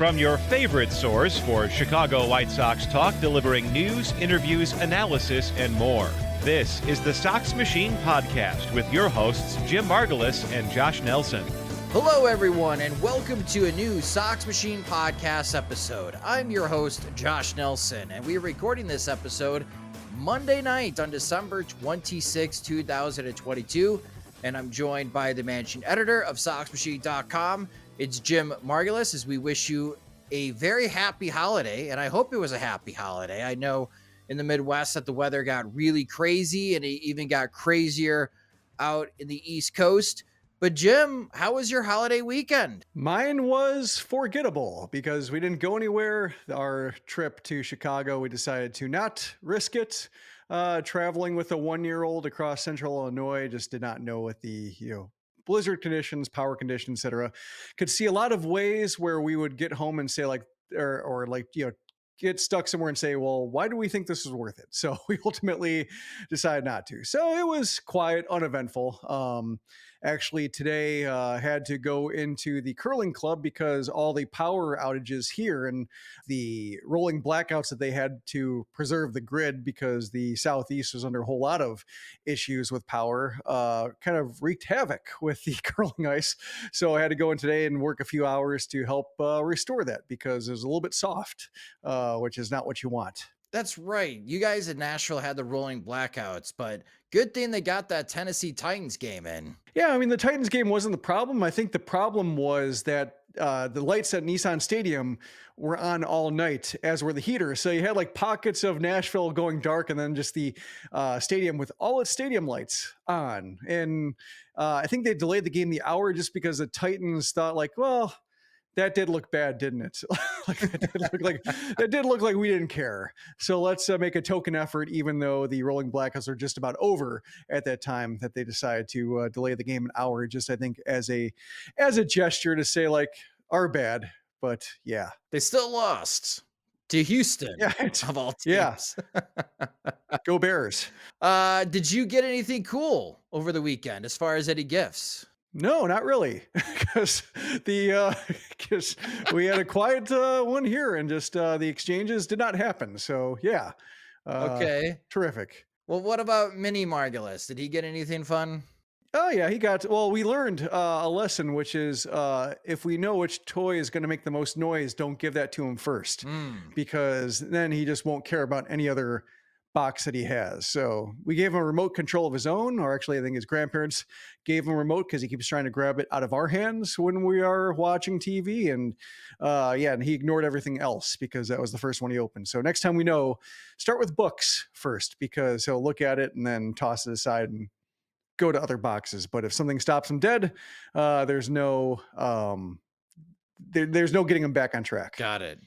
From your favorite source for Chicago White Sox talk, delivering news, interviews, analysis, and more. This is the Sox Machine Podcast with your hosts, Jim Margulis and Josh Nelson. Hello, everyone, and welcome to a new Sox Machine Podcast episode. I'm your host, Josh Nelson, and we're recording this episode Monday night on December 26, 2022, and I'm joined by the managing editor of SoxMachine.com. It's Jim Margulis, as we wish you a very happy holiday, and I hope it was a happy holiday. I know in the Midwest that the weather got really crazy, and it even got crazier out in the East Coast. But Jim, how was your holiday weekend? Mine was forgettable because we didn't go anywhere. Our trip to Chicago, we decided to not risk it. Traveling with a 1-year-old across central Illinois, just did not know what the, blizzard conditions, power conditions, etc. Could see a lot of ways where we would get home and say get stuck somewhere and say, well, why do we think this is worth it? So we ultimately decided not to. So it was quiet, uneventful. Actually, today had to go into the curling club because all the power outages here and the rolling blackouts that they had to preserve the grid because the Southeast was under a whole lot of issues with power, kind of wreaked havoc with the curling ice. So I had to go in today and work a few hours to help restore that because it was a little bit soft, which is not what you want. That's right. You guys in Nashville had the rolling blackouts, but good thing they got that Tennessee Titans game in. Yeah, I mean, the Titans game wasn't the problem. I think the problem was that the lights at Nissan Stadium were on all night, as were the heaters. So you had like pockets of Nashville going dark and then just the stadium with all its stadium lights on. And I think they delayed the game the hour just because the Titans thought like, well, that did look bad, didn't it? That did look like we didn't care. So let's make a token effort, even though the rolling blackouts are just about over at that time, that they decided to delay the game an hour. Just I think as a gesture to say like our bad. But yeah, they still lost to Houston. Yeah, of all teams. Yeah. Go Bears. Did you get anything cool over the weekend as far as any gifts? No, not really, because we had a quiet one here, and just the exchanges did not happen. So yeah, okay, terrific. Well, what about Mini Margulis? Did he get anything fun? Oh yeah, he got. Well, we learned a lesson, which is if we know which toy is going to make the most noise, don't give that to him first, because then he just won't care about any other box that he has. So we gave him a remote control of his own, or actually I think his grandparents gave him a remote because he keeps trying to grab it out of our hands when we are watching TV. And and he ignored everything else because that was the first one he opened. So next time we know, start with books first, because he'll look at it and then toss it aside and go to other boxes. But if something stops him dead, there's no getting him back on track. Got it.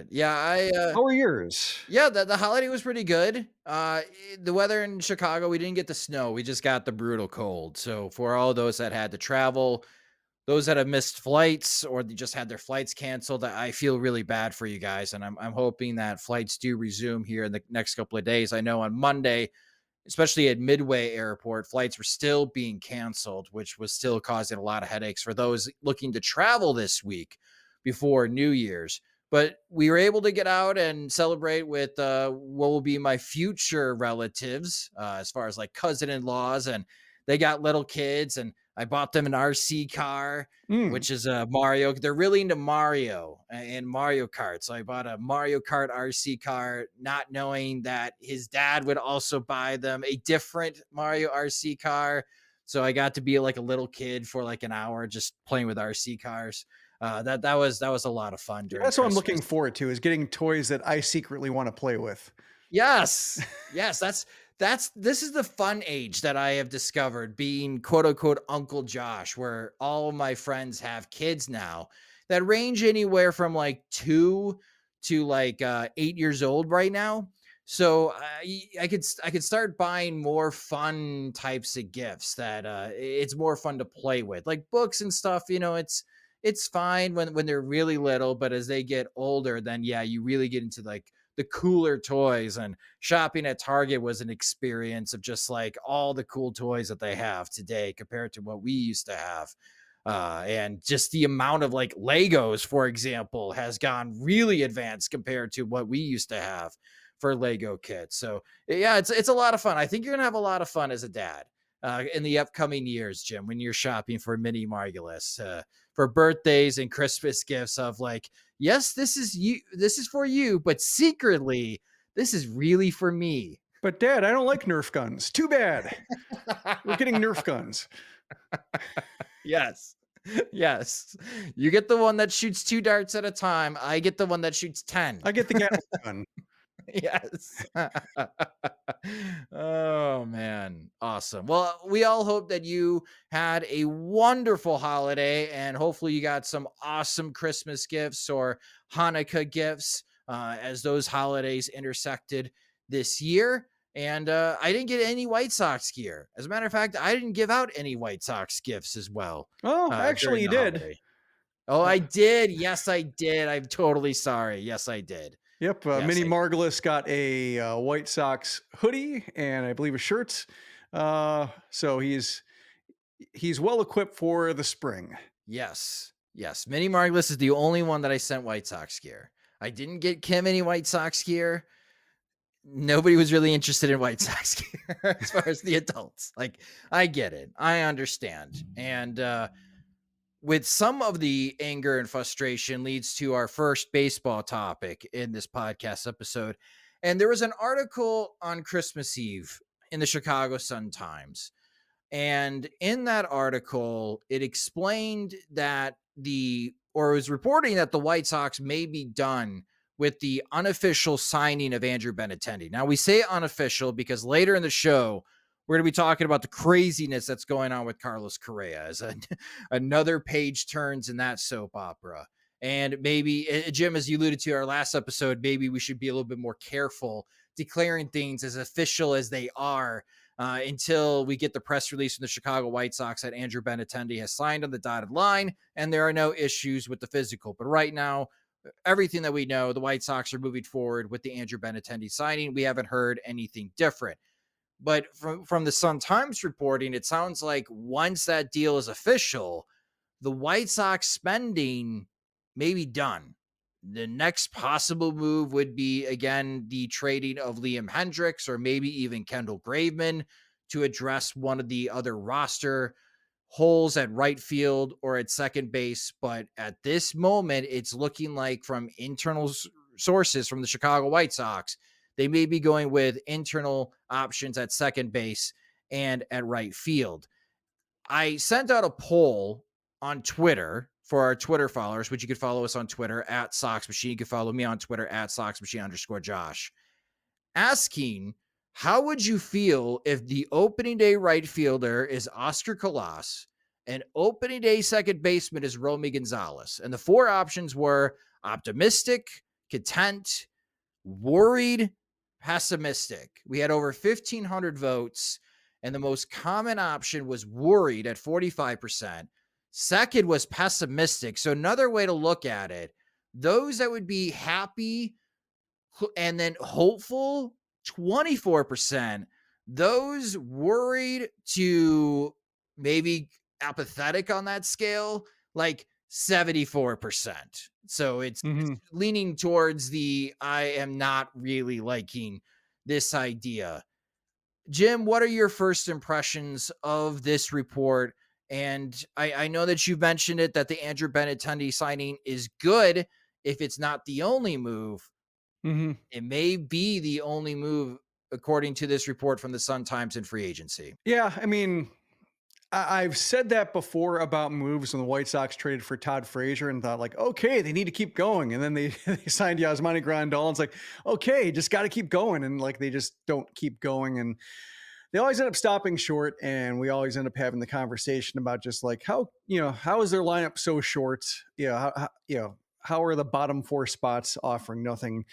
Yeah, how were yours? Yeah, the holiday was pretty good. The weather in Chicago, we didn't get the snow. We just got the brutal cold. So for all those that had to travel, those that have missed flights or they just had their flights canceled, I feel really bad for you guys. And I'm hoping that flights do resume here in the next couple of days. I know on Monday, especially at Midway Airport, flights were still being canceled, which was still causing a lot of headaches for those looking to travel this week before New Year's. But we were able to get out and celebrate with what will be my future relatives, as far as like cousin-in-laws, and they got little kids, and I bought them an RC car, which is a Mario. They're really into Mario and Mario Kart. So I bought a Mario Kart RC car, not knowing that his dad would also buy them a different Mario RC car. So I got to be like a little kid for like an hour just playing with RC cars. That was a lot of fun. That's what I'm looking forward to, is getting toys that I secretly want to play with. Yes. This is the fun age that I have discovered, being quote unquote Uncle Josh, where all of my friends have kids now that range anywhere from like 2 to like 8 years old right now. So I could start buying more fun types of gifts that it's more fun to play with, like books and stuff. It's fine when they're really little, but as they get older, then yeah, you really get into like the cooler toys, and shopping at Target was an experience of just like all the cool toys that they have today compared to what we used to have. And just the amount of like Legos, for example, has gone really advanced compared to what we used to have for Lego kits. So yeah, it's a lot of fun. I think you're gonna have a lot of fun as a dad in the upcoming years, Jim, when you're shopping for Mini Margulis for birthdays and Christmas gifts of like, yes, this is for you, but secretly, this is really for me. But Dad, I don't like Nerf guns. Too bad. We're getting Nerf guns. Yes. Yes. You get the one that shoots 2 darts at a time. I get the one that shoots 10. I get the Gatling gun. Yes. Oh, man. Awesome. Well, we all hope that you had a wonderful holiday and hopefully you got some awesome Christmas gifts or Hanukkah gifts as those holidays intersected this year. And I didn't get any White Sox gear. As a matter of fact, I didn't give out any White Sox gifts as well. Oh, actually, you did. Holiday. Oh, I did. Yes, I did. I'm totally sorry. Yes, I did. Yep. Yes, Mini Margulis got a White Sox hoodie and I believe a shirt. So he's well equipped for the spring. Yes. Yes. Mini Margulis is the only one that I sent White Sox gear. I didn't get Kim any White Sox gear. Nobody was really interested in White Sox gear as far as the adults. Like, I get it. I understand. And with some of the anger and frustration leads to our first baseball topic in this podcast episode. And there was an article on Christmas Eve in the Chicago Sun-Times. And in that article, it explained that was reporting that the White Sox may be done with the unofficial signing of Andrew Benintendi. Now, we say unofficial because later in the show, we're going to be talking about the craziness that's going on with Carlos Correa as another page turns in that soap opera. And maybe, Jim, as you alluded to our last episode, maybe we should be a little bit more careful declaring things as official as they are until we get the press release from the Chicago White Sox that Andrew Benintendi has signed on the dotted line and there are no issues with the physical. But right now, everything that we know, the White Sox are moving forward with the Andrew Benintendi signing. We haven't heard anything different. But from the Sun-Times reporting, it sounds like once that deal is official, the White Sox spending may be done. The next possible move would be, again, the trading of Liam Hendriks or maybe even Kendall Graveman to address one of the other roster holes at right field or at second base. But at this moment, it's looking like from internal sources from the Chicago White Sox, they may be going with internal options at second base and at right field. I sent out a poll on Twitter for our Twitter followers, which you could follow us on Twitter at Sox Machine. You can follow me on Twitter at Sox Machine _Josh, asking, how would you feel if the opening day right fielder is Oscar Colas and opening day second baseman is Romy Gonzalez? And the 4 options were optimistic, content, worried, pessimistic. We had over 1,500 votes, and the most common option was worried at 45%. Second was pessimistic. So another way to look at it, those that would be happy and then hopeful, 24%. Those worried to maybe apathetic on that scale, like 74%. So it's leaning towards I am not really liking this idea. Jim, what are your first impressions of this report? And I know that you've mentioned it, that the Andrew Benintendi signing is good if it's not the only move. It may be the only move, according to this report from the Sun-Times in free agency. Yeah, I mean, I've said that before about moves when the White Sox traded for Todd Frazier and thought like, okay, they need to keep going. And then they signed Yasmani Grandal. And it's like, okay, just got to keep going. And like, they just don't keep going. And they always end up stopping short. And we always end up having the conversation about just like how is their lineup so short? How are the bottom 4 spots offering nothing,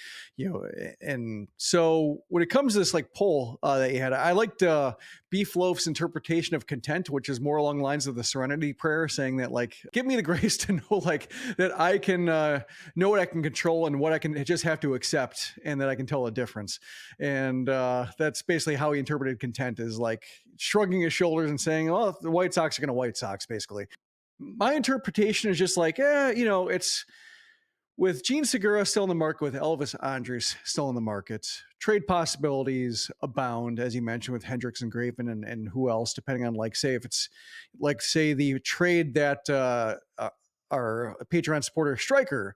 and so when it comes to this like poll that you had, I liked Beef Loaf's interpretation of content, which is more along the lines of the Serenity Prayer, saying that like, give me the grace to know like that I can know what I can control and what I can just have to accept, and that I can tell the difference. And that's basically how he interpreted content, is like shrugging his shoulders and saying, oh, the White Sox are going to White Sox, basically. my interpretation is just like, it's with Gene Segura still in the market, with Elvis Andrus still in the market, trade possibilities abound, as you mentioned, with Hendricks and Graven and who else, depending on, like, say, if it's like, say, the trade that our Patreon supporter Striker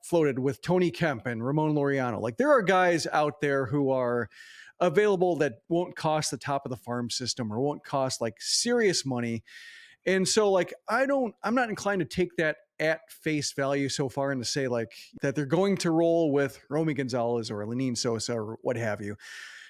floated with Tony Kemp and Ramon Laureano. Like, there are guys out there who are available that won't cost the top of the farm system or won't cost like serious money. And so, like, I'm not inclined to take that at face value so far and to say like that they're going to roll with Romy Gonzalez or Lenin Sosa or what have you.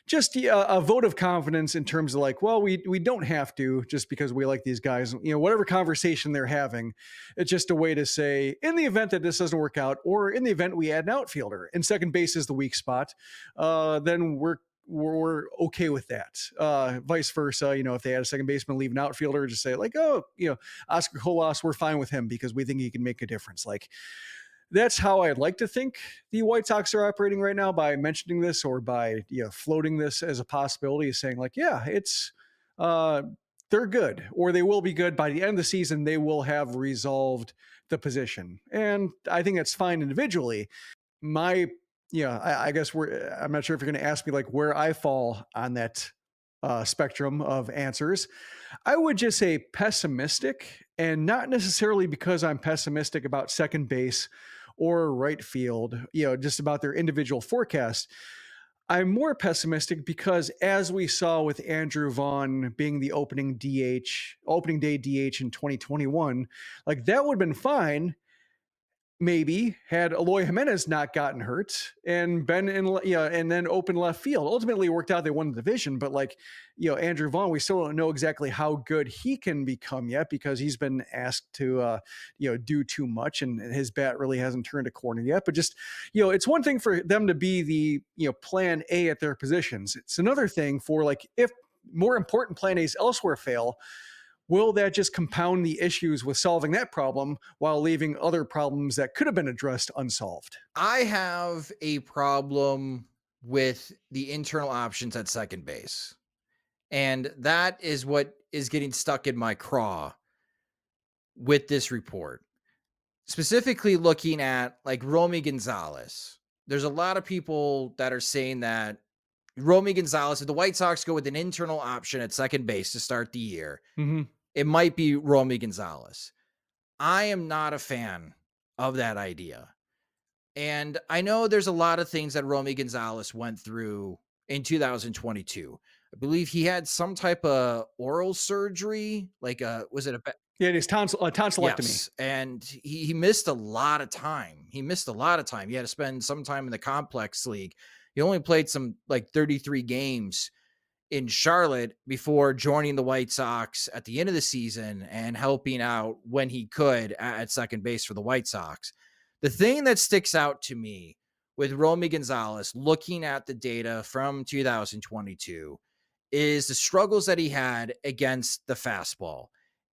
Just a vote of confidence in terms of like, well, we don't have to just because we like these guys, whatever conversation they're having. It's just a way to say, in the event that this doesn't work out, or in the event we add an outfielder and second base is the weak spot, then we're okay with that. Vice versa, if they add a second baseman, leave an outfielder, just say like, Oscar Colas, we're fine with him because we think he can make a difference. Like, that's how I'd like to think the White Sox are operating right now, by mentioning this or by floating this as a possibility, is saying like, yeah, it's they're good, or they will be good by the end of the season. They will have resolved the position, and I think that's fine individually. I guess I'm not sure if you're going to ask me like where I fall on that spectrum of answers. I would just say pessimistic, and not necessarily because I'm pessimistic about second base or right field, just about their individual forecast. I'm more pessimistic because, as we saw with Andrew Vaughn being the opening day DH in 2021, like that would have been fine. Maybe had Eloy Jimenez not gotten hurt and been and then open left field. Ultimately, it worked out. They won the division, but Andrew Vaughn, we still don't know exactly how good he can become yet because he's been asked to, do too much, and his bat really hasn't turned a corner yet. But just, it's one thing for them to be the, plan A at their positions. It's another thing for like, if more important plan A's elsewhere fail, will that just compound the issues with solving that problem while leaving other problems that could have been addressed unsolved? I have a problem with the internal options at second base. And that is what is getting stuck in my craw with this report. Specifically looking at like Romy Gonzalez. There's a lot of people that are saying that Romy Gonzalez, if the White Sox go with an internal option at second base to start the year, it might be Romy Gonzalez. I am not a fan of that idea. And I know there's a lot of things that Romy Gonzalez went through in 2022. I believe he had some type of oral surgery, was it a Yeah, it is tonsillectomy. Yes, and he missed a lot of time. He had to spend some time in the complex league. He only played some 33 games in Charlotte before joining the White Sox at the end of the season and helping out when he could at second base for the White Sox. The thing that sticks out to me with Romy Gonzalez, looking at the data from 2022, is the struggles that he had against the fastball.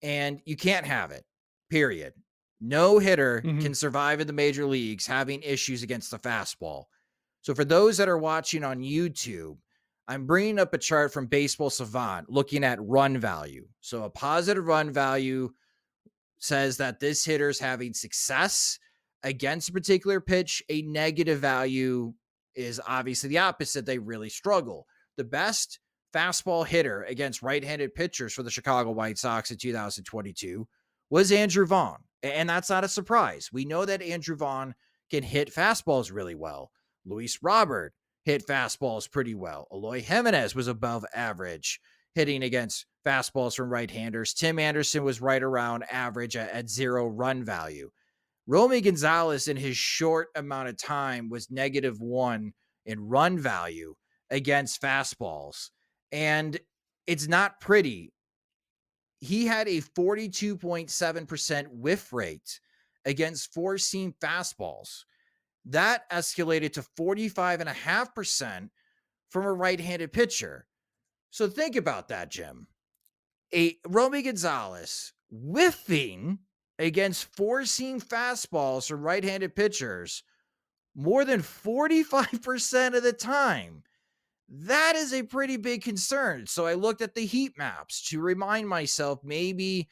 And you can't have it, period. No hitter can survive in the major leagues having issues against the fastball. So for those that are watching on YouTube, I'm bringing up a chart from Baseball Savant looking at run value. So a positive run value says that this hitter's having success against a particular pitch. A negative value is obviously the opposite. They really struggle. The best fastball hitter against right-handed pitchers for the Chicago White Sox in 2022 was Andrew Vaughn. And that's not a surprise. We know that Andrew Vaughn can hit fastballs really well. Luis Robert hit fastballs pretty well. Eloy Jimenez was above average hitting against fastballs from right-handers. Tim Anderson was right around average at 0 run value. Romy Gonzalez, in his short amount of time, was -1 in run value against fastballs. And it's not pretty. He had a 42.7% whiff rate against four-seam fastballs. That escalated to 45.5% from a right-handed pitcher. So think about that, Jim. A Romy Gonzalez whiffing against four-seam fastballs from right-handed pitchers more than 45% of the time. That is a pretty big concern. So I looked at the heat maps to remind myself maybe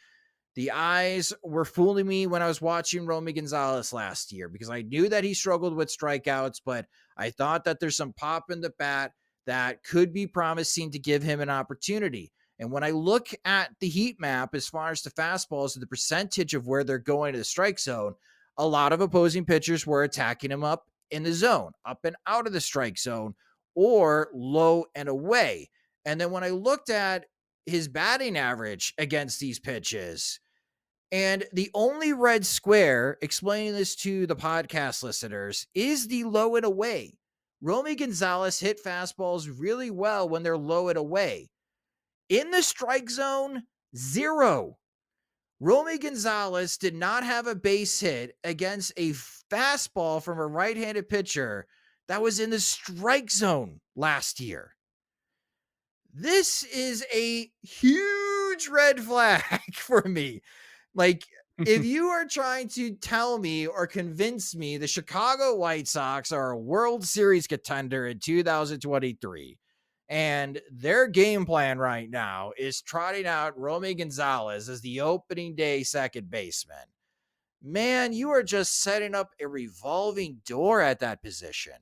The eyes were fooling me when I was watching Romy Gonzalez last year because I knew that he struggled with strikeouts, but I thought that there's some pop in the bat that could be promising to give him an opportunity. And when I look at the heat map as far as the fastballs and the percentage of where they're going to the strike zone, a lot of opposing pitchers were attacking him up in the zone, up and out of the strike zone, or low and away. And then when I looked at his batting average against these pitches, and the only red square, explaining this to the podcast listeners, is the low and away. Romy Gonzalez hit fastballs really well when they're low and away. In the strike zone, 0. Romy Gonzalez did not have a base hit against a fastball from a right-handed pitcher that was in the strike zone last year. This is a huge red flag for me. Like, if you are trying to tell me or convince me the Chicago White Sox are a World Series contender in 2023, and their game plan right now is trotting out Romy Gonzalez as the opening day second baseman, man, you are just setting up a revolving door at that position.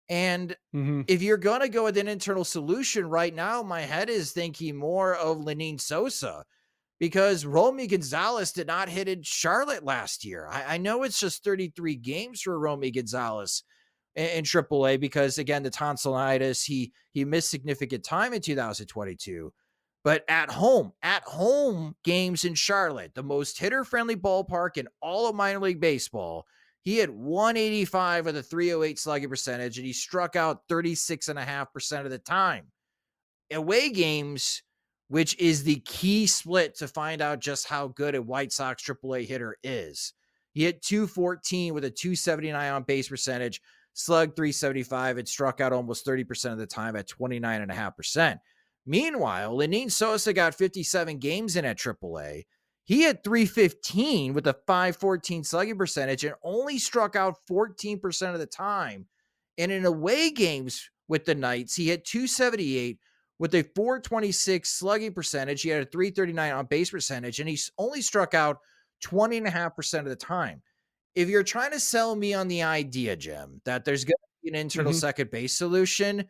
And if you're going to go with an internal solution right now, my head is thinking more of Lenyn Sosa, because Romy Gonzalez did not hit in Charlotte last year. I know it's just 33 games for Romy Gonzalez in AAA because, again, the tonsillitis, he missed significant time in 2022. But at home games in Charlotte, the most hitter-friendly ballpark in all of minor league baseball, he had 185 with a 308 slugging percentage, and he struck out 36.5% of the time. Away games, which is the key split to find out just how good a White Sox AAA hitter is. He hit 214 with a 279 on base percentage, slugged 375, and struck out almost 30% of the time at 29.5%. Meanwhile, Lenyn Sosa got 57 games in at AAA. He had 315 with a 514 slugging percentage and only struck out 14% of the time. And in away games with the Knights, he had 278 with a 426 slugging percentage. He had a 339 on base percentage, and he only struck out 20.5% of the time. If you're trying to sell me on the idea, Jim, that there's going to be an internal second base solution,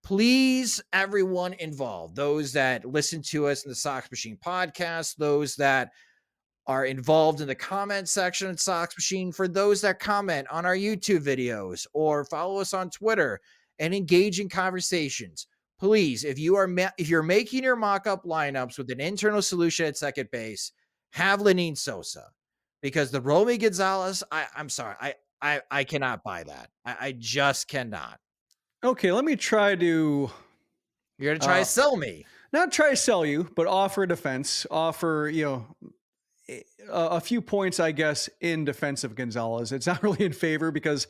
please, everyone involved, those that listen to us in the Sox Machine podcast, those that are involved in the comment section of Sox Machine, for those that comment on our YouTube videos or follow us on Twitter and engage in conversations, please, if you're making your mock-up lineups with an internal solution at second base, have Lenyn Sosa, because the Romy Gonzalez, I'm sorry, I cannot buy that. I just cannot. Okay, let me try to... You're going to try to sell me. Not try to sell you, but offer a defense, offer, a few points, I guess, in defense of Gonzalez. It's not really in favor because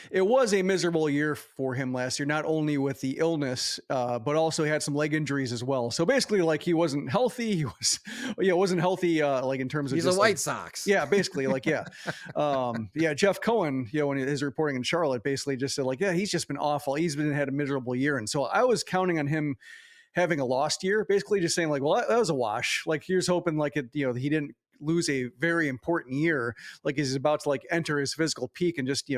it was a miserable year for him last year, not only with the illness, but also he had some leg injuries as well. So basically, like, he wasn't healthy. He wasn't healthy, like, in terms of he's just, a White like, Sox. Yeah, basically, like, yeah. Jeff Cohen, when his reporting in Charlotte, basically just said, like, yeah, he's just been awful. He's had a miserable year. And so I was counting on him having a lost year, basically just saying, like, well, that was a wash. Like, here's hoping, like, he didn't lose a very important year, like he's about to, like, enter his physical peak and just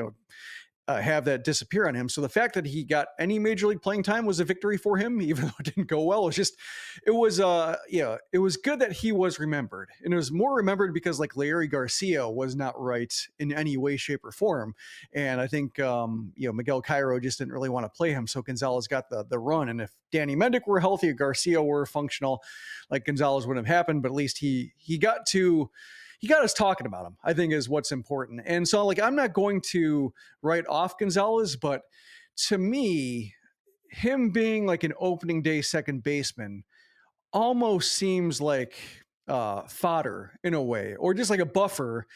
have that disappear on him. So the fact that he got any major league playing time was a victory for him, even though it didn't go well. It was good that he was remembered, and it was more remembered because, like, Larry Garcia was not right in any way, shape, or form. And I think, Miguel Cairo just didn't really want to play him. So Gonzalez got the run. And if Danny Mendick were healthy, or Garcia were functional, like, Gonzalez wouldn't have happened, but at least he got us talking about him, I think, is what's important. And so, like, I'm not going to write off Gonzalez, but to me, him being like an opening day second baseman almost seems like fodder in a way, or just like a buffer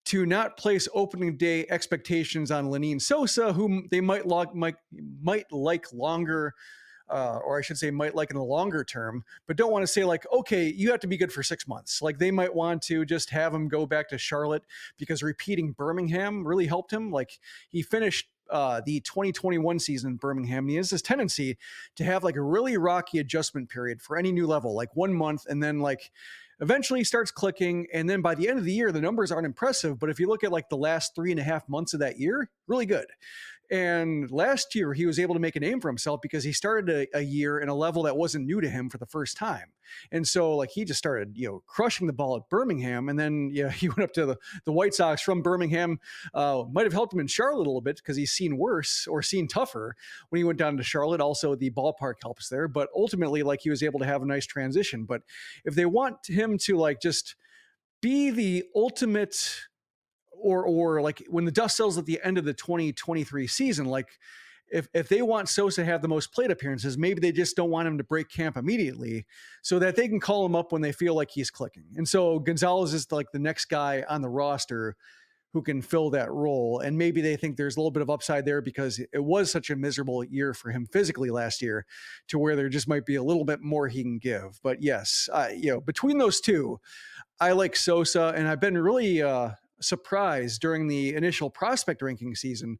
to not place opening day expectations on Lenyn Sosa, whom they might like longer, or I should say might like in the longer term, but don't want to say, like, okay, you have to be good for 6 months. Like, they might want to just have him go back to Charlotte because repeating Birmingham really helped him. Like, he finished the 2021 season in Birmingham, and he has this tendency to have, like, a really rocky adjustment period for any new level, like 1 month, and then, like, eventually starts clicking. And then by the end of the year, the numbers aren't impressive. But if you look at like the last 3.5 months of that year, really good. And last year, he was able to make a name for himself because he started a year in a level that wasn't new to him for the first time. And so, like, he just started, crushing the ball at Birmingham. And then, he went up to the White Sox from Birmingham. Might have helped him in Charlotte a little bit because he's seen worse or seen tougher when he went down to Charlotte. Also, the ballpark helps there. But ultimately, like, he was able to have a nice transition. But if they want him to, like, just be the ultimate, or like when the dust settles at the end of the 2023 season, like if they want Sosa to have the most plate appearances, maybe they just don't want him to break camp immediately so that they can call him up when they feel like he's clicking. And so Gonzalez is like the next guy on the roster who can fill that role. And maybe they think there's a little bit of upside there because it was such a miserable year for him physically last year, to where there just might be a little bit more he can give. But yes, between those two, I like Sosa, and I've been really surprised during the initial prospect ranking season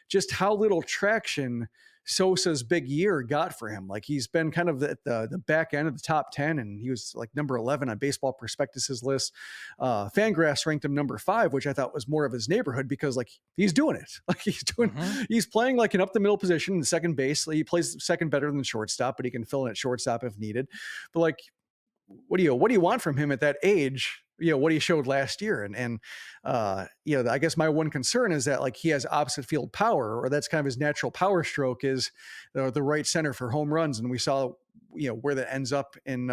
just how little traction Sosa's big year got for him. Like, he's been kind of at the back end of the top 10, and he was like number 11 on Baseball Prospectus's list. Fangraphs ranked him number 5, which I thought was more of his neighborhood because, like, he's doing it. Like, he's playing like an up the middle position in second base. He plays second better than shortstop, but he can fill in at shortstop if needed. But like, what do you want from him at that age? What he showed last year. And I guess my one concern is that, like, he has opposite field power, or that's kind of his natural power stroke, is the right center for home runs. And we saw, where that ends up in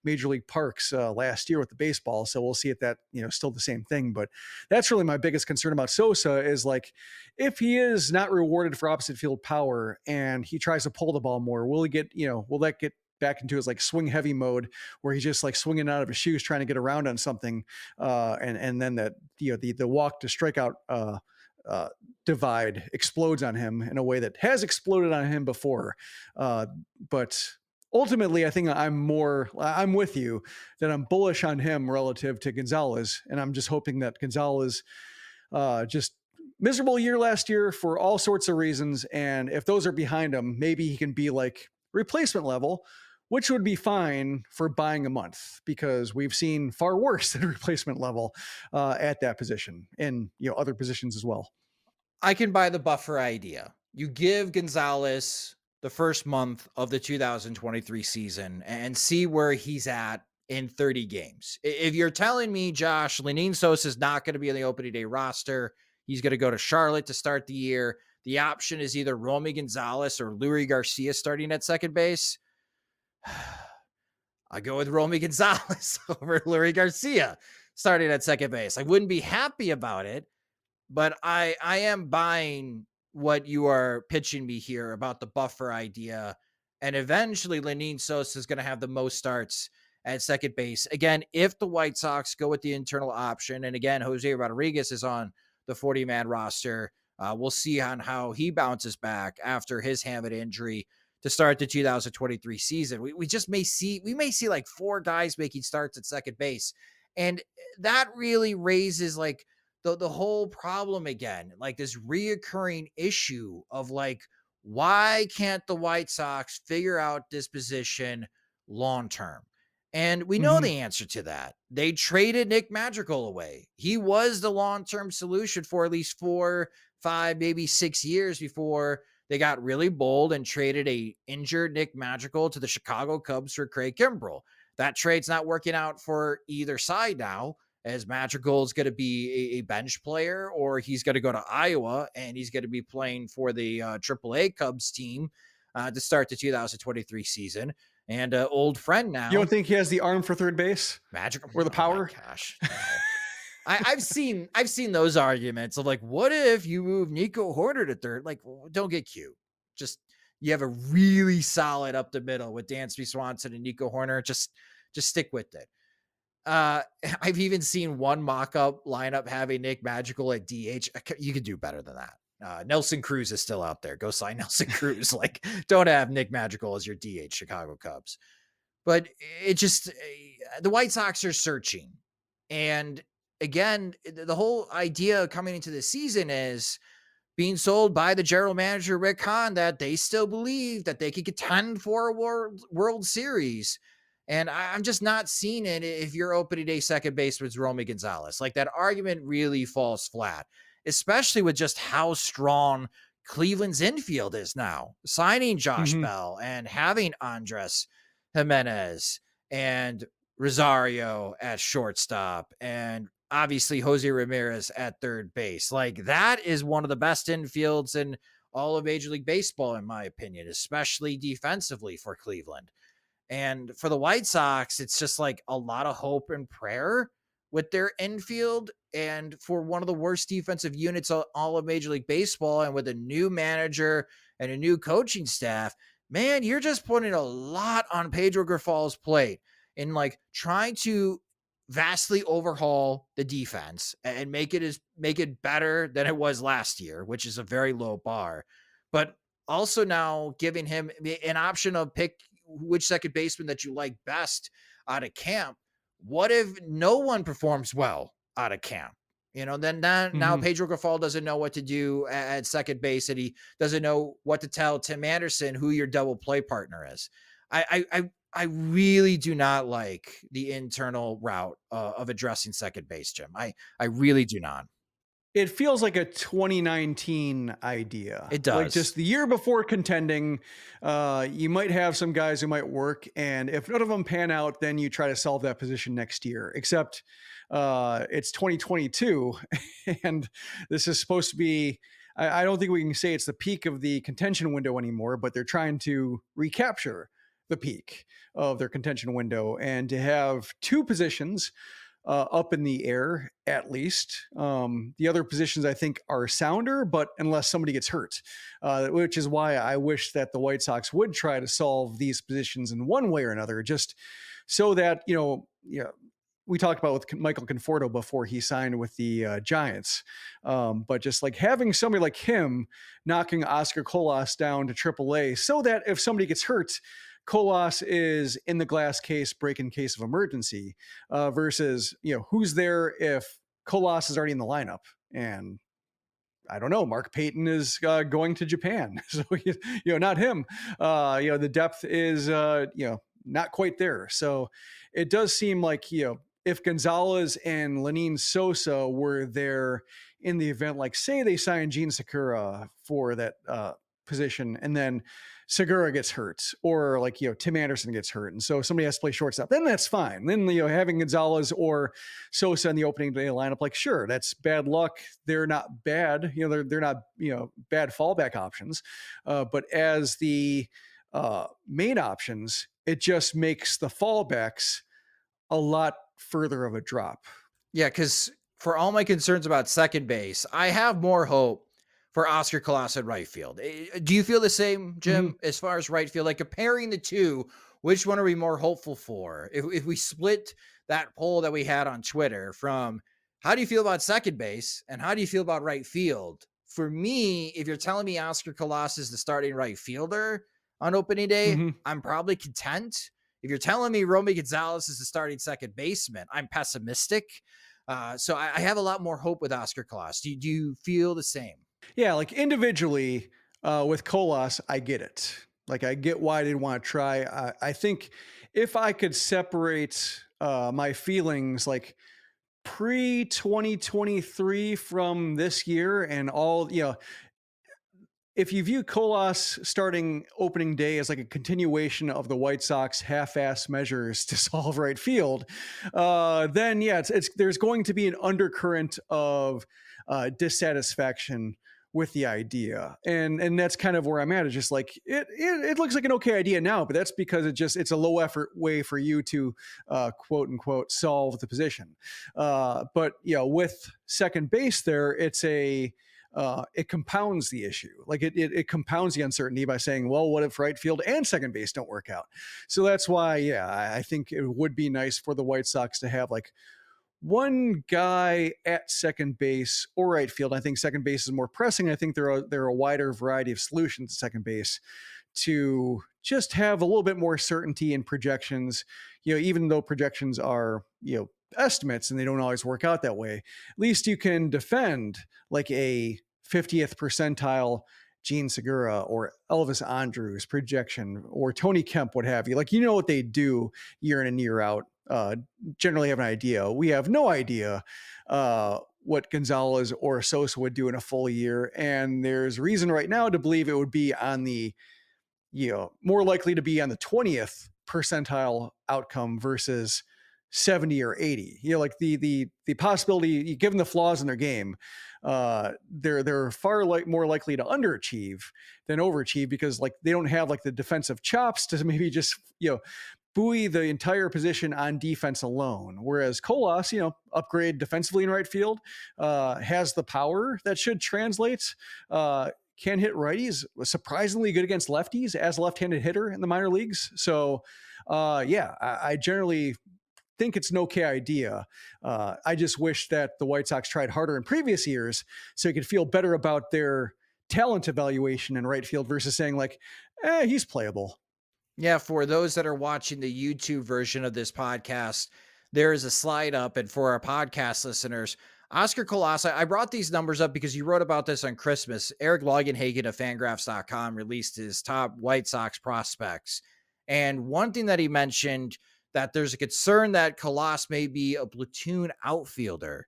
major league parks last year with the baseball. So we'll see if that, still the same thing. But that's really my biggest concern about Sosa, is like, if he is not rewarded for opposite field power and he tries to pull the ball more, will that get back into his like swing heavy mode, where he's just like swinging out of his shoes trying to get around on something, and then that the walk to strikeout divide explodes on him in a way that has exploded on him before. But ultimately, I think I'm with you, that I'm bullish on him relative to Gonzalez, and I'm just hoping that Gonzalez just miserable year last year for all sorts of reasons, and if those are behind him, maybe he can be like replacement level, which would be fine for buying a month, because we've seen far worse than replacement level at that position, and other positions as well. I can buy the buffer idea. You give Gonzalez the first month of the 2023 season and see where he's at in 30 games. If you're telling me, Josh, Lenyn Sosa is not going to be on the opening day roster, he's going to go to Charlotte to start the year, the option is either Romy Gonzalez or Lurie Garcia starting at second base, I go with Romy Gonzalez over Lurie Garcia starting at second base. I wouldn't be happy about it, but I am buying what you are pitching me here about the buffer idea. And eventually Lenyn Sosa is going to have the most starts at second base. Again, if the White Sox go with the internal option, and again, Jose Rodriguez is on the 40-man roster, we'll see on how he bounces back after his hamate injury to start the 2023 season. We may see like 4 guys making starts at second base. And that really raises like the whole problem again, like this reoccurring issue of like, why can't the White Sox figure out this position long-term? And we know the answer to that. They traded Nick Madrigal away. He was the long-term solution for at least 4, 5, maybe 6 years before they got really bold and traded a injured Nick Madrigal to the Chicago Cubs for Craig Kimbrell. That trade's not working out for either side now, as Madrigal is going to be a bench player, or he's going to go to Iowa and he's going to be playing for the AAA Cubs team to start the 2023 season. And old friend now. You don't think he has the arm for third base? Madrigal or the power? Oh my gosh. No. I've seen those arguments of like, what if you move Nico Hoerner to third? Like, don't get cute. Just, you have a really solid up the middle with Dansby Swanson and Nico Hoerner. Just stick with it. I've even seen one mock-up lineup having Nick Madrigal at DH. You could do better than that. Nelson Cruz is still out there. Go sign Nelson Cruz. Like, don't have Nick Madrigal as your DH, Chicago Cubs. But it just, the White Sox are searching. And again, the whole idea coming into the season is being sold by the general manager, Rick Hahn, that they still believe that they could contend for a World Series. And I'm just not seeing it if your opening day second baseman's Romy Gonzalez. Like that argument really falls flat, especially with just how strong Cleveland's infield is now. Signing Josh Bell and having Andres Jimenez and Rosario at shortstop and obviously Jose Ramirez at third base. Like that is one of the best infields in all of Major League Baseball, in my opinion, especially defensively for Cleveland. And for the White Sox, it's just like a lot of hope and prayer with their infield. And for one of the worst defensive units all of Major League Baseball, and with a new manager and a new coaching staff, man, you're just putting a lot on Pedro Grifal's plate in like trying to vastly overhaul the defense and make it better than it was last year, which is a very low bar. But also now giving him an option of pick which second baseman that you like best out of camp. What if no one performs well out of camp? Then now Pedro Grifal doesn't know what to do at second base, and he doesn't know what to tell Tim Anderson who your double play partner is. I really do not like the internal route of addressing second base, Jim. I really do not. It feels like a 2019 idea. It does. Like just the year before contending, you might have some guys who might work. And if none of them pan out, then you try to solve that position next year. Except it's 2022. And this is supposed to be, I don't think we can say it's the peak of the contention window anymore, but they're trying to recapture the peak of their contention window. And to have two positions up in the air, at least. The other positions I think are sounder, but unless somebody gets hurt, which is why I wish that the White Sox would try to solve these positions in one way or another, just so that, we talked about with Michael Conforto before he signed with the Giants. But just like having somebody like him knocking Oscar Colas down to AAA so that if somebody gets hurt, Colas is in the glass case, break in case of emergency, versus, who's there if Colas is already in the lineup. And I don't know, Mark Payton is going to Japan. So, not him. The depth is, not quite there. So it does seem like, if Gonzalez and Lenyn Sosa were there in the event, like say they signed Gene Segura for that position, and then Segura gets hurt, or like, Tim Anderson gets hurt, and so somebody has to play shortstop, then that's fine. Then, having Gonzalez or Sosa in the opening day lineup, like, sure, that's bad luck. They're not bad. They're not, bad fallback options. But as the main options, it just makes the fallbacks a lot further of a drop. Yeah, because for all my concerns about second base, I have more hope for Oscar Colas at right field. Do you feel the same, Jim, as far as right field? Like comparing the two, which one are we more hopeful for? If we split that poll that we had on Twitter from how do you feel about second base and how do you feel about right field? For me, if you're telling me Oscar Colas is the starting right fielder on opening day, I'm probably content. If you're telling me Romy Gonzalez is the starting second baseman, I'm pessimistic. So I have a lot more hope with Oscar Colas. Do you feel the same? Yeah, like individually with Colas, I get it. Like I get why I didn't want to try. I think if I could separate my feelings like pre-2023 from this year and all, if you view Colas starting opening day as like a continuation of the White Sox half-ass measures to solve right field, then yeah, there's going to be an undercurrent of dissatisfaction with the idea. And that's kind of where I'm at. It's just like, it looks like an okay idea now, but that's because it's a low effort way for you to quote unquote solve the position. But with second base there, it compounds the issue. Like it compounds the uncertainty by saying, well, what if right field and second base don't work out? So that's why, I think it would be nice for the White Sox to have like one guy at second base or right field. I think second base is more pressing. I think there are a wider variety of solutions at second base to just have a little bit more certainty in projections, even though projections are, estimates and they don't always work out that way. At least you can defend like a 50th percentile Gene Segura or Elvis Andrus projection or Tony Kemp, what have you. Like, you know what they do year in and year out. Generally have an idea. We have no idea what Gonzalez or Sosa would do in a full year. And there's reason right now to believe it would be on the, more likely to be on the 20th percentile outcome versus 70 or 80. Like the possibility, given the flaws in their game, they're far more likely to underachieve than overachieve, because like they don't have like the defensive chops to maybe just buoy the entire position on defense alone. Whereas Colas, upgrade defensively in right field, has the power that should translate. Can hit righties, was surprisingly good against lefties as a left-handed hitter in the minor leagues. So I generally think it's an okay idea. I just wish that the White Sox tried harder in previous years so you could feel better about their talent evaluation in right field versus saying like, he's playable. Yeah, for those that are watching the YouTube version of this podcast, there is a slide up. And for our podcast listeners, Oscar Colas, I brought these numbers up because you wrote about this on Christmas. Eric Longenhagen of Fangraphs.com released his top White Sox prospects. And one thing that he mentioned, that there's a concern that Colas may be a platoon outfielder.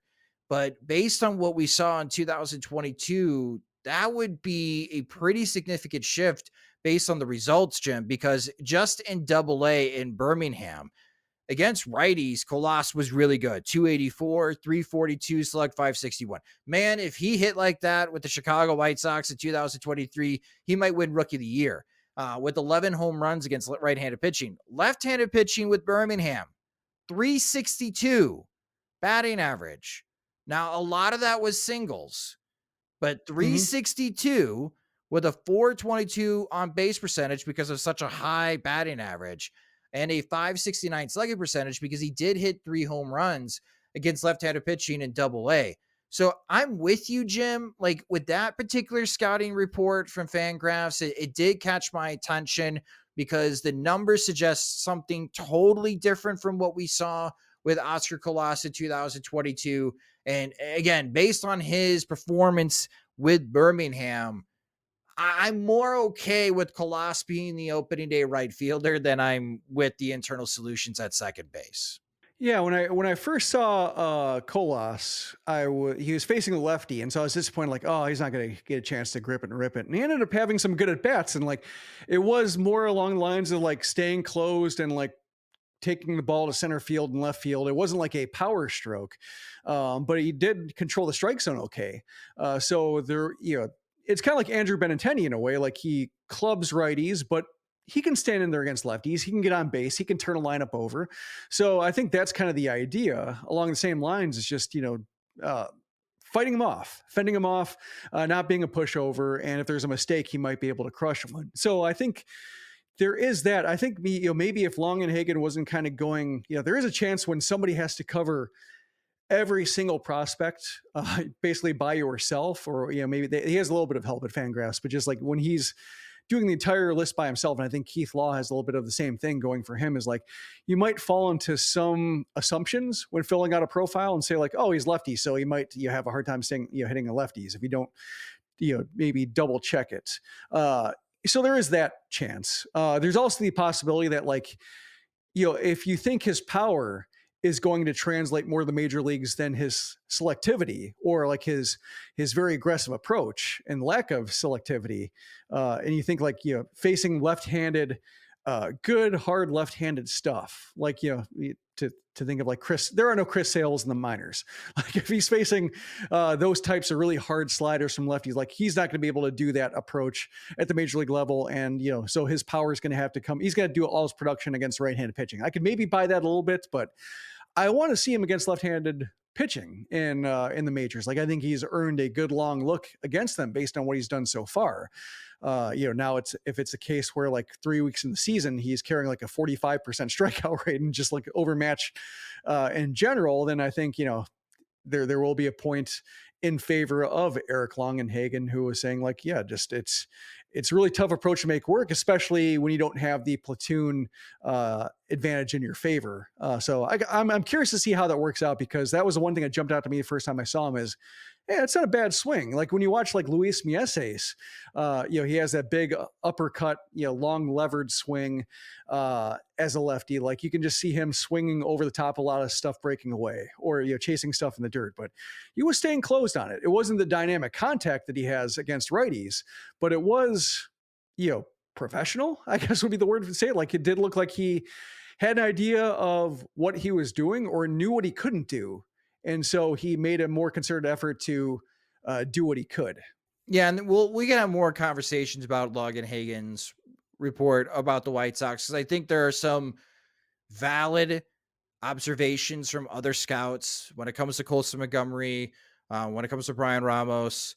But based on what we saw in 2022, that would be a pretty significant shift based on the results, Jim, because just in Double-A in Birmingham, against righties, Colas was really good. 284, 342, slug 561. Man, if he hit like that with the Chicago White Sox in 2023, he might win Rookie of the Year. With 11 home runs against right-handed pitching. Left-handed pitching with Birmingham, 362 batting average. Now, a lot of that was singles, but 362 with a 422 on base percentage because of such a high batting average, and a 569 slugging percentage because he did hit 3 home runs against left-handed pitching in Double-A. So I'm with you, Jim. Like with that particular scouting report from Fangraphs, it did catch my attention because the numbers suggest something totally different from what we saw with Oscar Colas in 2022. And again, based on his performance with Birmingham, I'm more okay with Colas being the opening day right fielder than I'm with the internal solutions at second base. Yeah, when I first saw Colas, he was facing a lefty, and so I was disappointed. Like, oh, he's not going to get a chance to grip it and rip it. And he ended up having some good at bats, and like, it was more along the lines of like staying closed and like taking the ball to center field and left field. It wasn't like a power stroke, but he did control the strike zone okay. So there, it's kind of like Andrew Benintendi in a way. Like he clubs righties, but he can stand in there against lefties. He can get on base. He can turn a lineup over. So I think that's kind of the idea along the same lines. It's just, fighting him off, fending him off, not being a pushover. And if there's a mistake, he might be able to crush him. So I think there is that. I think maybe if Longenhagen wasn't kind of going, there is a chance when somebody has to cover every single prospect basically by yourself, or maybe he has a little bit of help at Fangraphs, but just like when he's doing the entire list by himself, and I think Keith Law has a little bit of the same thing going for him, is like you might fall into some assumptions when filling out a profile and say like, oh, he's lefty, so he might have a hard time saying hitting a lefties if you don't maybe double check it. So there is that chance. There's also the possibility that like if you think his power is going to translate more to the major leagues than his selectivity, or like his very aggressive approach and lack of selectivity. And you think like, facing left-handed, good, hard left-handed stuff, like, to think of like there are no Chris Sales in the minors. Like if he's facing those types of really hard sliders from lefties, like he's not going to be able to do that approach at the major league level. And, so his power is going to have to come. He's going to do all his production against right-handed pitching. I could maybe buy that a little bit, but I want to see him against left-handed pitching in the majors. Like I think he's earned a good long look against them based on what he's done so far. Now if it's a case where like 3 weeks in the season, he's carrying like a 45% strikeout rate and just like overmatch in general, then I think, there will be a point in favor of Eric Longenhagen, who was saying like, it's a really tough approach to make work, especially when you don't have the platoon advantage in your favor. So I'm curious to see how that works out, because that was the one thing that jumped out to me the first time I saw him is yeah, it's not a bad swing. Like when you watch like Luis Mieses, he has that big uppercut, long levered swing as a lefty. Like you can just see him swinging over the top, a lot of stuff breaking away, or chasing stuff in the dirt. But he was staying closed on it. It wasn't the dynamic contact that he has against righties, but it was, professional, I guess would be the word to say it. Like it did look like he had an idea of what he was doing or knew what he couldn't do. And so he made a more concerted effort to do what he could. Yeah, and we can have more conversations about Logan Hagen's report about the White Sox, because I think there are some valid observations from other scouts when it comes to Colson Montgomery, when it comes to Brian Ramos.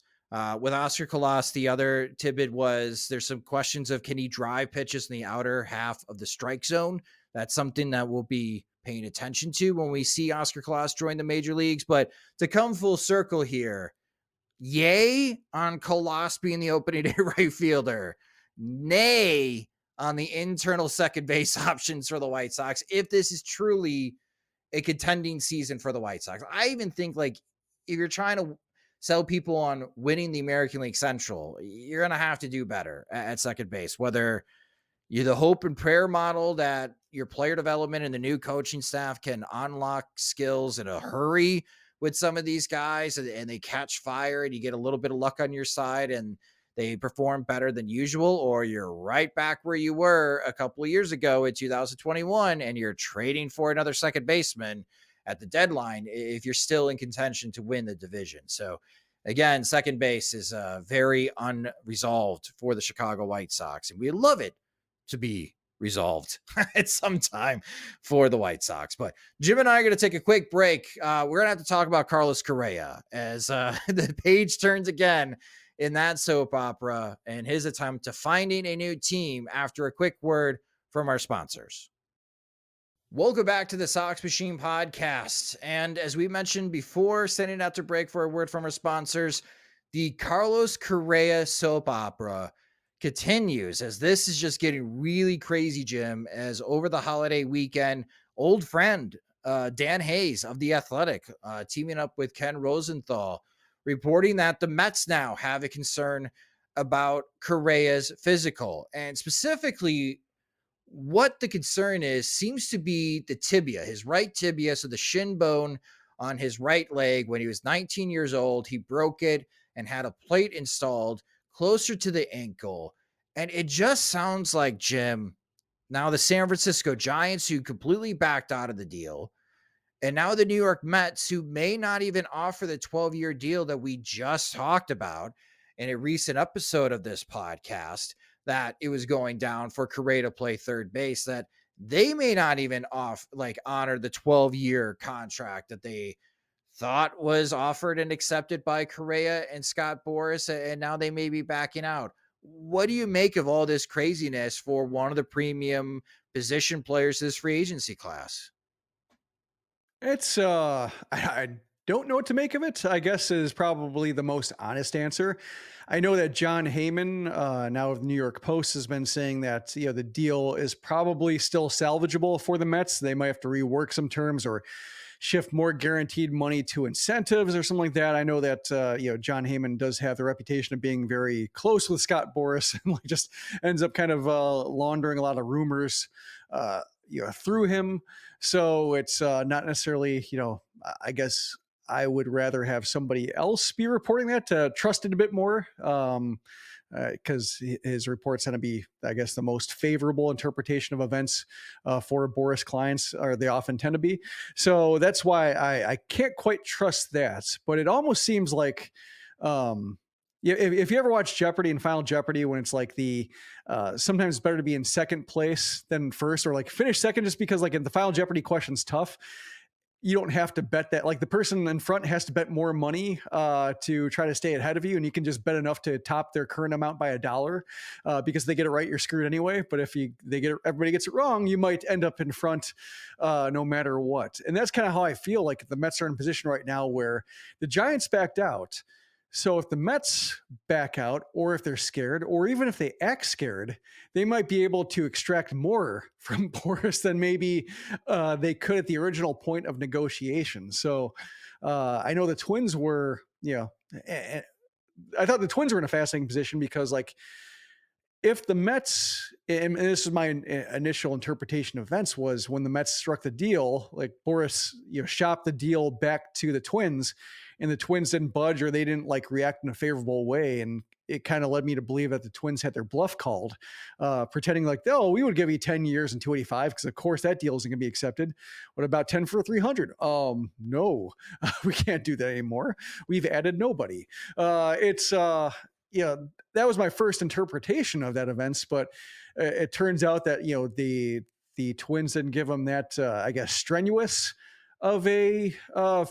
With Oscar Colas, the other tidbit was there's some questions of can he drive pitches in the outer half of the strike zone? That's something that we'll be paying attention to when we see Oscar Colas join the major leagues. But to come full circle here, yay on Colas being the opening day right fielder, nay on the internal second base options for the White Sox, if this is truly a contending season for the White Sox. I even think, like, if you're trying to sell people on winning the American League Central, you're going to have to do better at second base, whether you're the hope and prayer model that your player development and the new coaching staff can unlock skills in a hurry with some of these guys and they catch fire and you get a little bit of luck on your side and they perform better than usual, or you're right back where you were a couple of years ago in 2021 and you're trading for another second baseman at the deadline if you're still in contention to win the division. So again, second base is very unresolved for the Chicago White Sox, and we love it to be resolved at some time for the White Sox. But Jim and I are going to take a quick break. We're going to have to talk about Carlos Correa as the page turns again in that soap opera and his attempt to finding a new team after a quick word from our sponsors. Welcome back to the Sox Machine Podcast. And as we mentioned before, sending out to break for a word from our sponsors, the Carlos Correa soap opera continues, as this is just getting really crazy, Jim, as over the holiday weekend, old friend Dan Hayes of The Athletic, teaming up with Ken Rosenthal, reporting that the Mets now have a concern about Correa's physical. And specifically, what the concern is seems to be the tibia, his right tibia, so the shin bone on his right leg. When he was 19 years old, he broke it and had a plate installed closer to the ankle. And it just sounds like, Jim, now the San Francisco Giants, who completely backed out of the deal, and now the New York Mets, who may not even offer the 12-year deal that we just talked about in a recent episode of this podcast, that it was going down for Correa to play third base, that they may not even honor the 12-year contract that they thought was offered and accepted by Correa and Scott Boras, and now they may be backing out. What do you make of all this craziness for one of the premium position players this free agency class? It's I don't know what to make of it, I guess is probably the most honest answer. I know that John Heyman, now of the New York Post, has been saying that the deal is probably still salvageable for the Mets. They might have to rework some terms or shift more guaranteed money to incentives or something like that. I know that John Heyman does have the reputation of being very close with Scott Boras and just ends up kind of laundering a lot of rumors through him. So it's not necessarily, I guess I would rather have somebody else be reporting that to trust it a bit more, because his reports tend to be, I guess, the most favorable interpretation of events for Boris clients, or they often tend to be. So that's why I can't quite trust that. But it almost seems like, if you ever watch Jeopardy and Final Jeopardy, when it's like sometimes it's better to be in second place than first, or like finish second, just because like in the Final Jeopardy question's tough. You don't have to bet that, like the person in front has to bet more money to try to stay ahead of you. And you can just bet enough to top their current amount by $1 because they get it right, you're screwed anyway. But if everybody gets it wrong, you might end up in front no matter what. And that's kind of how I feel like the Mets are in a position right now where the Giants backed out. So if the Mets back out, or if they're scared, or even if they act scared, they might be able to extract more from Boris than maybe they could at the original point of negotiation. So I know the Twins were, I thought the Twins were in a fascinating position because like if the Mets, and this is my initial interpretation of events, was when the Mets struck the deal, like Boris, shopped the deal back to the Twins, and the Twins didn't budge or they didn't like react in a favorable way, and it kind of led me to believe that the Twins had their bluff called, pretending like, oh, we would give you 10 years and 285 because of course that deal isn't going to be accepted. What about 10 for 300? No, we can't do that anymore. We've added nobody. That was my first interpretation of that events, but it turns out that, the Twins didn't give them that, I guess, strenuous of a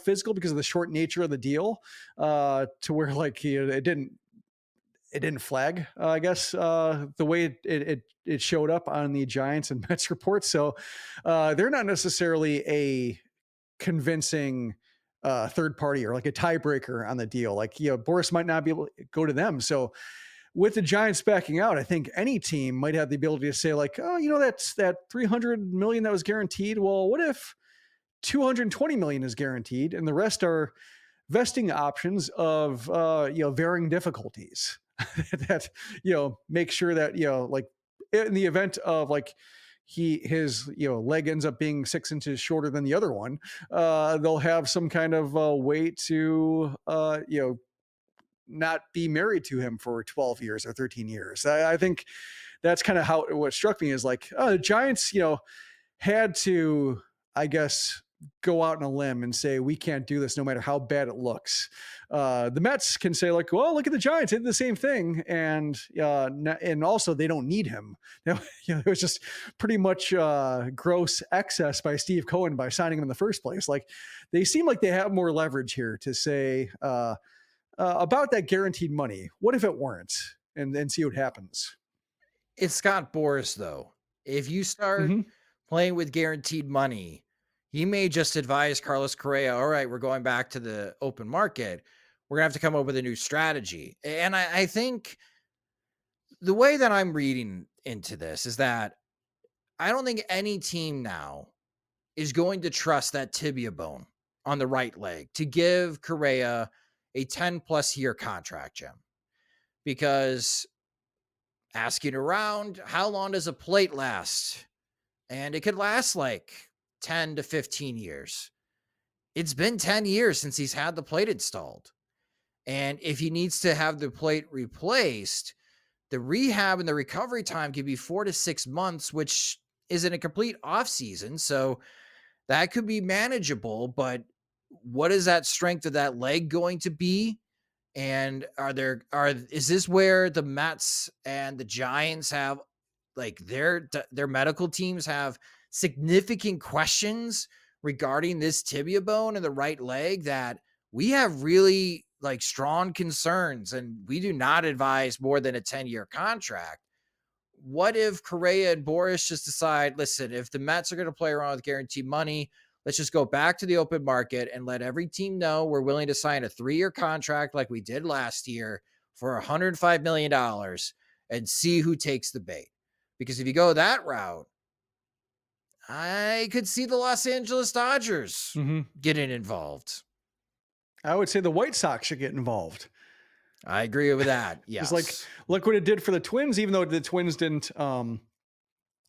physical because of the short nature of the deal, to where like, it didn't flag, I guess, the way it showed up on the Giants and Mets report. So they're not necessarily a convincing third party or like a tiebreaker on the deal. Like, Boris might not be able to go to them. So with the Giants backing out, I think any team might have the ability to say like, oh, that's that 300 million that was guaranteed. Well, what if 220 million is guaranteed and the rest are vesting options of, varying difficulties that, make sure that, like in the event of like, his leg ends up being 6 inches shorter than the other one, they'll have some kind of way to not be married to him for 12 years or 13 years. I think that's kind of how what struck me is like, the Giants had to, I guess, go out on a limb and say we can't do this no matter how bad it looks. The Mets can say like, well, look at the Giants, they did the same thing, and also they don't need him. It was just pretty much gross excess by Steve Cohen by signing him in the first place. Like they seem like they have more leverage here to say about that guaranteed money. What if it weren't? And see what happens. It's Scott Boras though. If you start playing with guaranteed money, he may just advise Carlos Correa, all right, we're going back to the open market. We're going to have to come up with a new strategy. And I think the way that I'm reading into this is that I don't think any team now is going to trust that tibia bone on the right leg to give Correa a 10+ year contract, Jim. Because asking around, how long does a plate last? And it could last like 10 to 15 years. It's been 10 years since he's had the plate installed. And if he needs to have the plate replaced, the rehab and the recovery time could be 4 to 6 months, which isn't a complete off season. So that could be manageable, but what is that strength of that leg going to be? And is this where the Mets and the Giants have like their medical teams have significant questions regarding this tibia bone and the right leg that we have really like strong concerns, and we do not advise more than a 10-year contract. What if Correa and Boris just decide, listen, if the Mets are going to play around with guaranteed money, let's just go back to the open market and let every team know we're willing to sign a 3-year contract like we did last year for $105 million and see who takes the bait. Because if you go that route, I could see the Los Angeles Dodgers getting involved. I would say the White Sox should get involved. I agree with that. Yes. It's like, look what it did for the Twins, even though the Twins didn't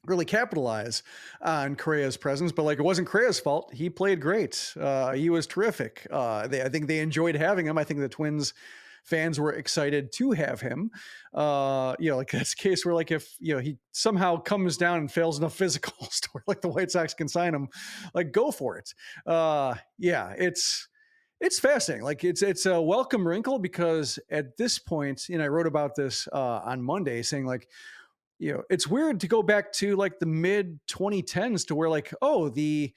really capitalize on Correa's presence, but like it wasn't Correa's fault. He played great. He was terrific. I think they enjoyed having him. I think the Twins fans were excited to have him. Like that's a case where like if he somehow comes down and fails enough physicals to where like the White Sox can sign him, like go for it. It's fascinating. Like it's a welcome wrinkle because at this point, I wrote about this on Monday saying like, it's weird to go back to like the mid 2010s to where like, oh, the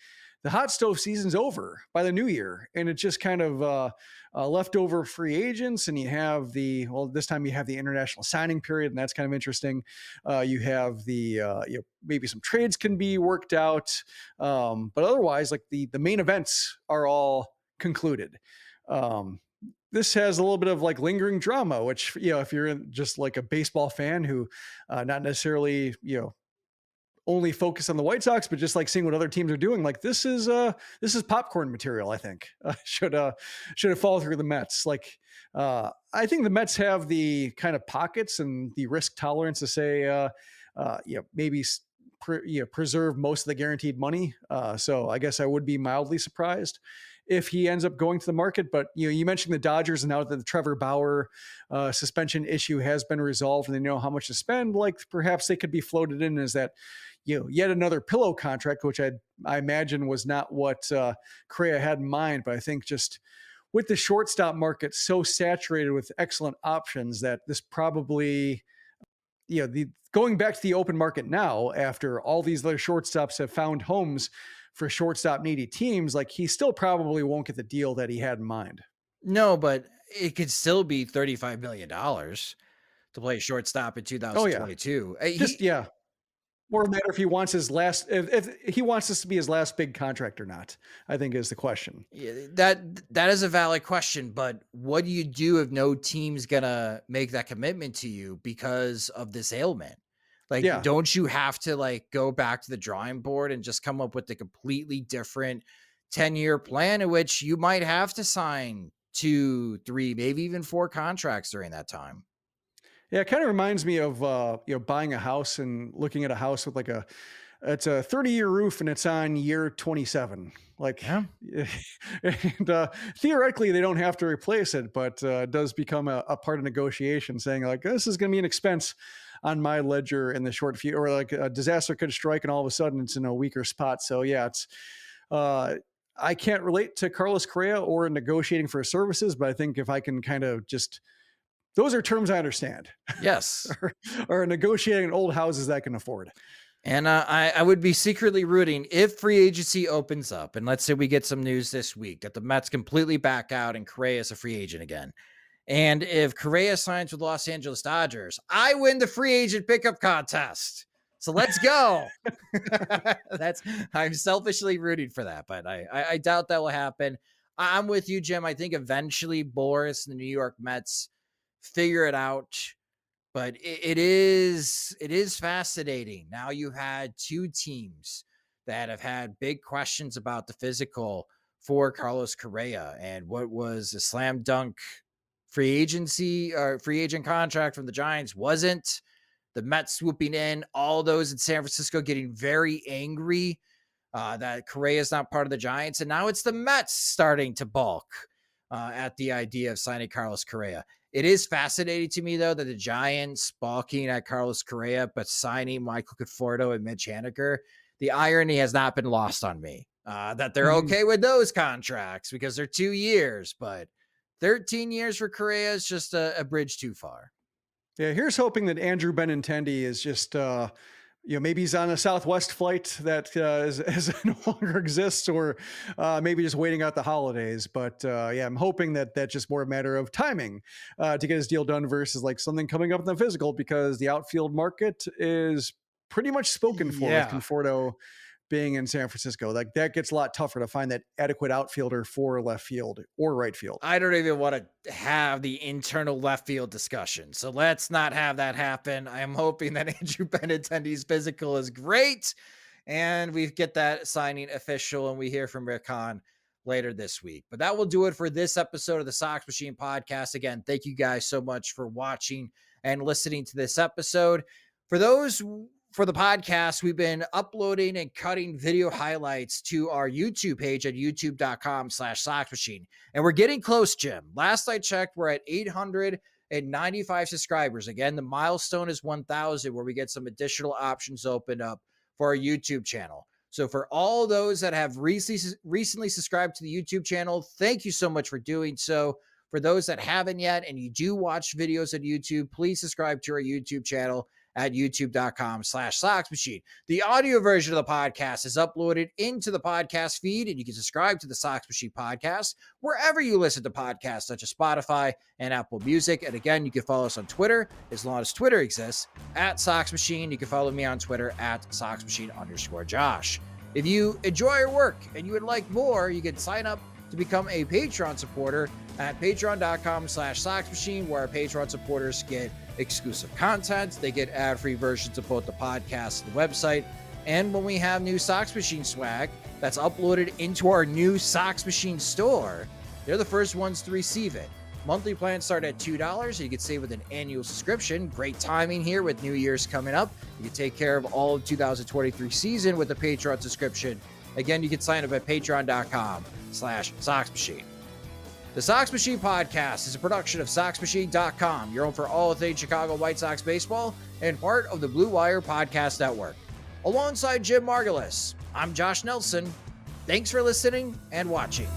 hot stove season's over by the new year. And it just kind of leftover free agents. And you have this time you have the international signing period. And that's kind of interesting. You have maybe some trades can be worked out. But otherwise, like the main events are all concluded. This has a little bit of like lingering drama, which, if you're just like a baseball fan who not necessarily, only focus on the White Sox, but just like seeing what other teams are doing. Like this is popcorn material. I think should have fallen through the Mets. Like I think the Mets have the kind of pockets and the risk tolerance to say, maybe preserve most of the guaranteed money. So I guess I would be mildly surprised if he ends up going to the market. But you mentioned the Dodgers, and now that the Trevor Bauer suspension issue has been resolved and they know how much to spend, like perhaps they could be floated in as that, yet another pillow contract, which I imagine was not what Correa had in mind. But I think just with the shortstop market so saturated with excellent options that this probably, going back to the open market now after all these other shortstops have found homes for shortstop needy teams, like he still probably won't get the deal that he had in mind. No, but it could still be $35 million to play shortstop in 2022. Or a matter if he wants his last, if he wants this to be his last big contract or not, I think is the question. Yeah, that is a valid question, but what do you do if no team's gonna make that commitment to you because of this ailment? Like, don't you have to like go back to the drawing board and just come up with a completely different 10-year plan in which you might have to sign 2, 3, maybe even 4 contracts during that time? Yeah, it kind of reminds me of buying a house and looking at a house with like it's a 30-year roof and it's on year 27. Like, and theoretically they don't have to replace it, but it does become a part of negotiation, saying like this is going to be an expense on my ledger in the short future, or like a disaster could strike and all of a sudden it's in a weaker spot. So yeah, it's I can't relate to Carlos Correa or negotiating for services, but I think if I can kind of just, those are terms I understand. Yes. or negotiating old houses that I can afford. And I would be secretly rooting if free agency opens up, and let's say we get some news this week that the Mets completely back out and Correa is a free agent again. And if Correa signs with Los Angeles Dodgers, I win the free agent pickup contest. So let's go. I'm selfishly rooting for that, but I doubt that will happen. I'm with you, Jim. I think eventually Boris and the New York Mets figure it out, but it is fascinating. Now you had 2 teams that have had big questions about the physical for Carlos Correa and what was a slam dunk free agent contract from the Giants wasn't. The Mets swooping in, all those in San Francisco getting very angry that Correa is not part of the Giants. And now it's the Mets starting to balk at the idea of signing Carlos Correa. It is fascinating to me, though, that the Giants balking at Carlos Correa, but signing Michael Conforto and Mitch Haniger. The irony has not been lost on me that they're okay with those contracts because they're 2 years, but 13 years for Correa is just a bridge too far. Yeah, here's hoping that Andrew Benintendi is just, maybe he's on a Southwest flight that no longer exists, or maybe just waiting out the holidays. But I'm hoping that that's just more a matter of timing to get his deal done versus like something coming up in the physical, because the outfield market is pretty much spoken for with Conforto being in San Francisco. Like that gets a lot tougher to find that adequate outfielder for left field or right field. I don't even want to have the internal left field discussion, so let's not have that happen. I am hoping that Andrew Benintendi's physical is great and we get that signing official and we hear from Rick Hahn later this week. But that will do it for this episode of the Sox Machine Podcast. Again, thank you guys so much for watching and listening to this episode. For the podcast, we've been uploading and cutting video highlights to our YouTube page at youtube.com/Sox Machine. And we're getting close, Jim. Last I checked, we're at 895 subscribers. Again, the milestone is 1,000, where we get some additional options opened up for our YouTube channel. So for all those that have recently subscribed to the YouTube channel, thank you so much for doing so. For those that haven't yet and you do watch videos on YouTube, please subscribe to our YouTube channel at youtube.com/Sox Machine. The audio version of the podcast is uploaded into the podcast feed, and you can subscribe to the Sox Machine Podcast wherever you listen to podcasts, such as Spotify and Apple Music. And again, you can follow us on Twitter, as long as Twitter exists, at Sox Machine. You can follow me on Twitter at SoxMachine_Josh. If you enjoy our work and you would like more, you can sign up to become a Patreon supporter at patreon.com/Sox Machine, where our Patreon supporters get exclusive content. They get ad-free versions of both the podcast and the website. And when we have new Sox Machine swag that's uploaded into our new Sox Machine store, they're the first ones to receive it. Monthly plans start at $2, so you can save with an annual subscription. Great timing here with New Year's coming up. You can take care of all of 2023 season with a Patreon subscription. Again, you can sign up at patreon.com/Sox Machine. The Sox Machine Podcast is a production of SoxMachine.com, your home for all things Chicago White Sox baseball and part of the Blue Wire Podcast Network. Alongside Jim Margulis, I'm Josh Nelson. Thanks for listening and watching.